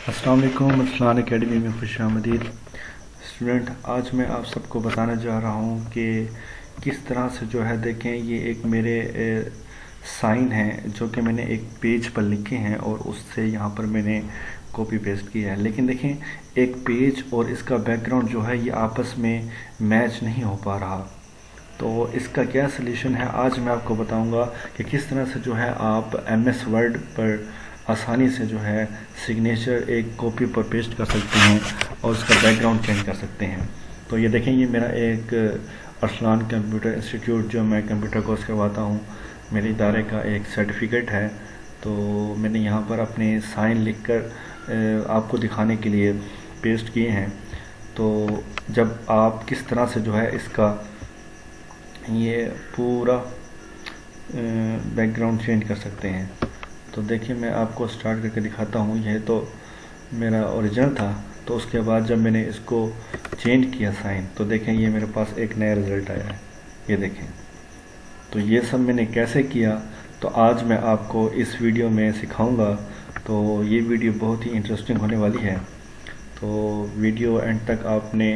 अस्सलाम वालेकुम। अस्सलाम एकेडमी में खुश आमदीद। स्टूडेंट, आज मैं आप सबको बताने जा रहा हूँ कि किस तरह से जो है देखें, ये एक मेरे साइन हैं जो कि मैंने एक पेज पर लिखे हैं और उससे यहाँ पर मैंने कॉपी पेस्ट किया है। लेकिन देखें, एक पेज और इसका बैकग्राउंड जो है ये आपस में मैच नहीं हो पा रहा। तो इसका क्या सलूशन है, आज मैं आपको बताऊंगा कि किस तरह से जो है आप MS वर्ड पर आसानी से जो है सिग्नेचर एक कॉपी पर पेस्ट कर सकते हैं और उसका बैकग्राउंड चेंज कर सकते हैं। तो ये देखें, ये मेरा एक अरसलान कंप्यूटर इंस्टीट्यूट जो मैं कंप्यूटर कोर्स करवाता हूँ, मेरे इदारे का एक सर्टिफिकेट है। तो मैंने यहाँ पर अपने साइन लिखकर आपको दिखाने के लिए पेस्ट किए हैं। तो जब आप किस तरह से जो है इसका ये पूरा बैकग्राउंड चेंज कर सकते हैं। तो देखिए, मैं आपको स्टार्ट करके दिखाता हूँ। यह तो मेरा ओरिजिनल था, तो उसके बाद जब मैंने इसको चेंज किया साइन, तो देखें ये मेरे पास एक नया रिज़ल्ट आया है। ये देखें, तो ये सब मैंने कैसे किया, तो आज मैं आपको इस वीडियो में सिखाऊंगा। तो ये वीडियो बहुत ही इंटरेस्टिंग होने वाली है, तो वीडियो एंड तक आपने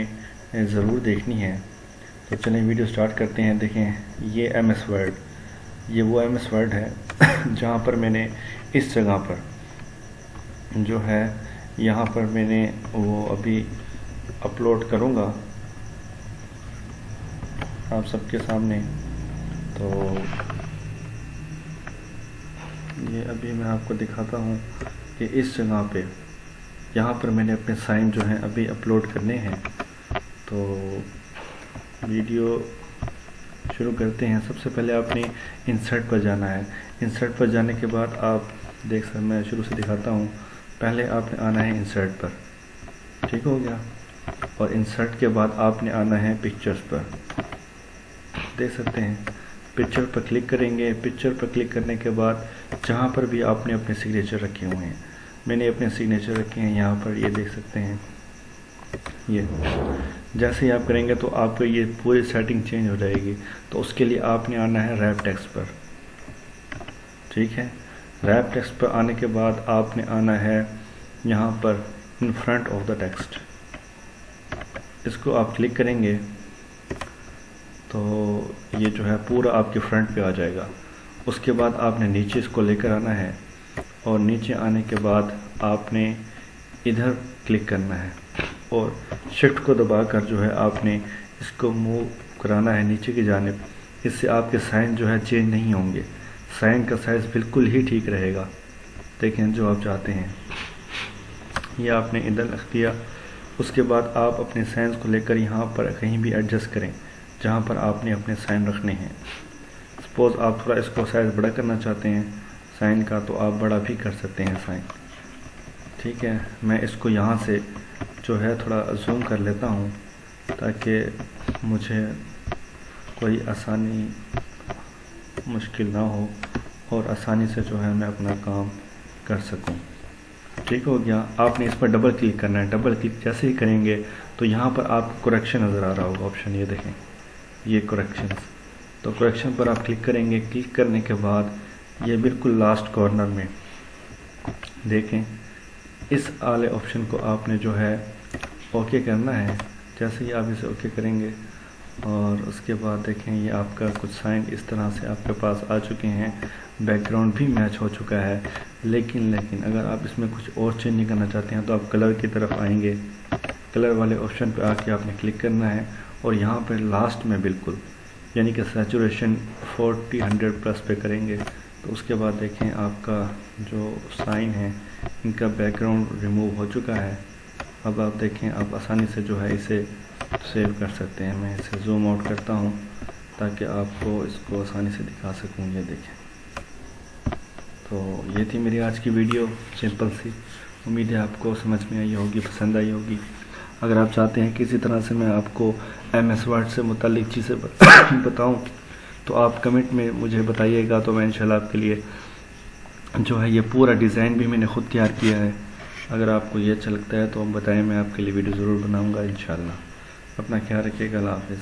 ज़रूर देखनी है। तो चलें वीडियो स्टार्ट करते हैं। देखें, ये MS वर्ड, ये वो MS वर्ड है जहाँ पर मैंने इस जगह पर जो है यहाँ पर मैंने वो अभी अपलोड करूँगा आप सबके सामने। तो ये अभी मैं आपको दिखाता हूँ कि इस जगह पे यहाँ पर मैंने अपने साइन जो हैं अभी अपलोड करने हैं। तो वीडियो शुरू करते हैं। सबसे पहले आपने इंसर्ट पर जाना है। इंसर्ट पर जाने के बाद आप देख सकते, मैं शुरू से दिखाता हूँ। पहले आपने आना है इंसर्ट पर, ठीक हो गया। और इंसर्ट के बाद आपने आना है पिक्चर्स पर, देख सकते हैं। पिक्चर पर क्लिक करेंगे। पिक्चर पर क्लिक करने के बाद जहाँ पर भी आपने अपने सिग्नेचर रखे हुए हैं, मैंने अपने सिग्नेचर रखे हैं यहाँ पर, ये देख सकते हैं। ये जैसे ही आप करेंगे तो आपको ये पूरी सेटिंग चेंज हो जाएगी। तो उसके लिए आपने आना है रैप टेक्स्ट पर, ठीक है। रैप टेक्स्ट पर आने के बाद आपने आना है यहाँ पर in front of the text. इसको आप क्लिक करेंगे तो ये जो है पूरा आपके फ्रंट पे आ जाएगा। उसके बाद आपने नीचे इसको लेकर आना है और नीचे आने के बाद आपने इधर क्लिक करना है और शिफ्ट को दबाकर जो है आपने इसको मूव कराना है नीचे की जानिब। इससे आपके साइन जो है चेंज नहीं होंगे, साइन का साइज़ बिल्कुल ही ठीक रहेगा। देखें, जो आप चाहते हैं ये आपने इधर रख दिया। उसके बाद आप अपने साइंस को लेकर यहाँ पर कहीं भी एडजस्ट करें जहाँ पर आपने अपने साइन रखने हैं। सपोज़ आप थोड़ा इसको साइज़ बड़ा करना चाहते हैं साइन का, तो आप बड़ा भी कर सकते हैं साइन, ठीक है। मैं इसको यहाँ से जो है थोड़ा जूम कर लेता हूँ ताकि मुझे कोई आसानी मुश्किल ना हो और आसानी से जो है मैं अपना काम कर सकूँ। ठीक हो गया। आपने इस पर डबल क्लिक करना है। डबल क्लिक जैसे ही करेंगे तो यहाँ पर आपको करेक्शन नज़र आ रहा होगा ऑप्शन, ये देखें, ये करेक्शंस। तो करेक्शन पर आप क्लिक करेंगे। क्लिक करने के बाद ये बिल्कुल लास्ट कॉर्नर में देखें, इस वाले ऑप्शन को आपने जो है ओके करना है। जैसे ही आप इसे ओके करेंगे और उसके बाद देखें ये आपका कुछ साइन इस तरह से आपके पास आ चुके हैं। बैकग्राउंड भी मैच हो चुका है। लेकिन अगर आप इसमें कुछ और चेंज नहीं करना चाहते हैं तो आप कलर की तरफ आएंगे। कलर वाले ऑप्शन पर आके आपने क्लिक करना है और यहाँ पर लास्ट में बिल्कुल यानी कि सैचुरेशन 40-100+ पे करेंगे। तो उसके बाद देखें आपका जो साइन है इनका बैकग्राउंड रिमूव हो चुका है। अब आप देखें, आप आसानी से जो है इसे सेव कर सकते हैं। मैं इसे जूम आउट करता हूँ ताकि आपको इसको आसानी से दिखा सकूँ। ये देखें, तो ये थी मेरी आज की वीडियो, सिंपल सी। उम्मीद है आपको समझ में आई होगी, पसंद आई होगी। अगर आप चाहते हैं कि इसी तरह से मैं आपको MS वर्ड से मुतालिक चीज़ें बताऊँ तो आप कमेंट में मुझे बताइएगा। तो मैं इंशाल्लाह आपके लिए जो है ये पूरा डिज़ाइन भी मैंने ख़ुद तैयार किया है। अगर आपको ये अच्छा लगता है तो बताएं, मैं आपके लिए वीडियो ज़रूर बनाऊंगा इंशाल्लाह। अपना ख्याल रखिएगा। अल्लाह हाफ़िज़।